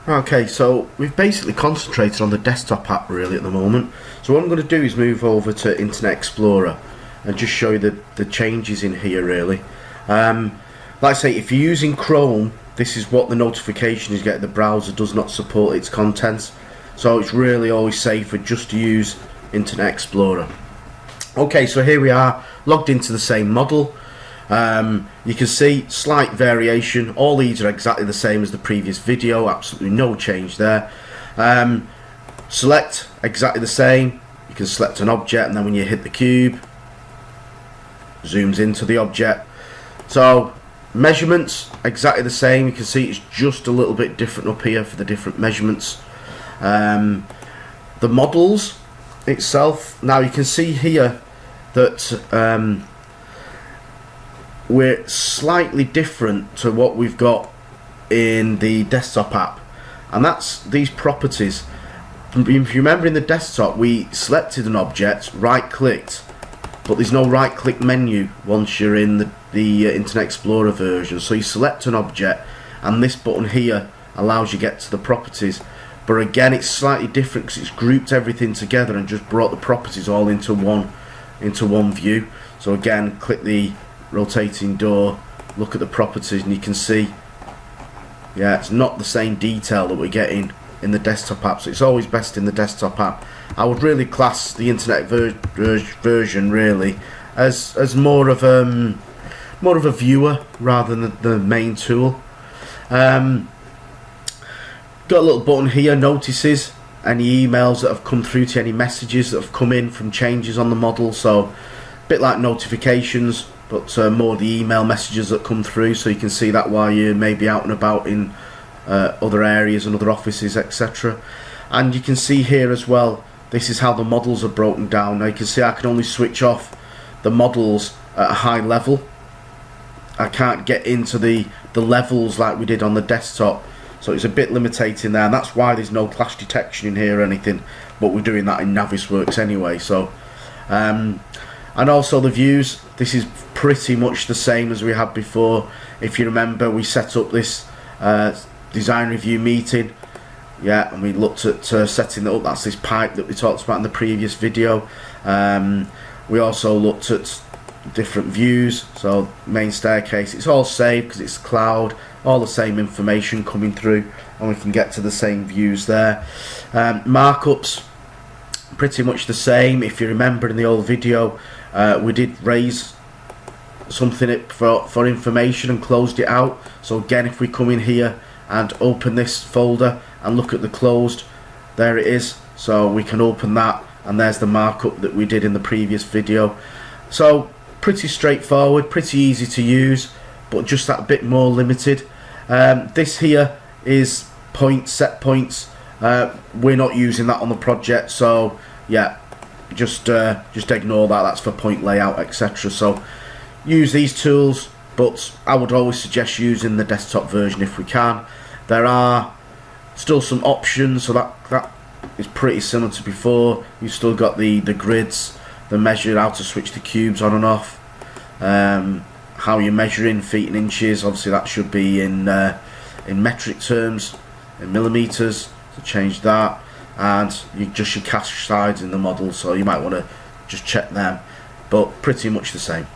Okay, so we've basically concentrated on the desktop app really at the moment. So what I'm going to do is move over to Internet Explorer and just show you the changes in here really. Like I say, if you're using Chrome, this is what the notification is getting. The browser does not support its contents, so it's really always safer just to use Internet Explorer. Okay, so here we are logged into the same model. You can see slight variation. All these are exactly the same as the previous video, absolutely no change there. Select, exactly the same. You can select an object, and then when you hit the cube, zooms into the object. So measurements exactly the same. You can see it's just a little bit different up here for the different measurements. The models itself, now you can see here that we're slightly different to what we've got in the desktop app, and that's these properties. If you remember, in the desktop we selected an object, right clicked, but there's no right click menu once you're in the Internet Explorer version. So you select an object and this button here allows you to get to the properties, but again it's slightly different because it's grouped everything together and just brought the properties all into one view. So again, click the rotating door, look at the properties, and you can see, yeah, it's not the same detail that we're getting in the desktop app. So it's always best in the desktop app. I would really class the internet version really as more of a viewer rather than the main tool. Got a little button here, notices, any emails that have come through to you, any messages that have come in from changes on the model. So a bit like notifications, but more the email messages that come through, so you can see that while you're maybe out and about in other areas and other offices, etc. And you can see here as well, this is how the models are broken down. Now you can see I can only switch off the models at a high level. I can't get into the levels like we did on the desktop, so it's a bit limiting there, and that's why there's no clash detection in here or anything, but we're doing that in Navisworks anyway. So and also the views, this is pretty much the same as we had before. If you remember, we set up this design review meeting, yeah, and we looked at setting it up. That's this pipe that we talked about in the previous video. We also looked at different views, so main staircase, it's all saved because it's cloud, all the same information coming through, and we can get to the same views there. Markups, pretty much the same. If you remember in the old video, we did raise something for information and closed it out. So again, if we come in here and open this folder and look at the closed, there it is. So we can open that, and there's the markup that we did in the previous video. So pretty straightforward, pretty easy to use, but just that bit more limited. This here is set points. We're not using that on the project, so yeah, just ignore that. That's for point layout, etc. So use these tools, but I would always suggest using the desktop version if we can. There are still some options, so that is pretty similar to before. You've still got the grids, the measure, how to switch the cubes on and off, how you're measuring feet and inches. Obviously that should be in metric terms, in millimeters, so change that. And your cast sides in the model, so you might want to just check them, but pretty much the same.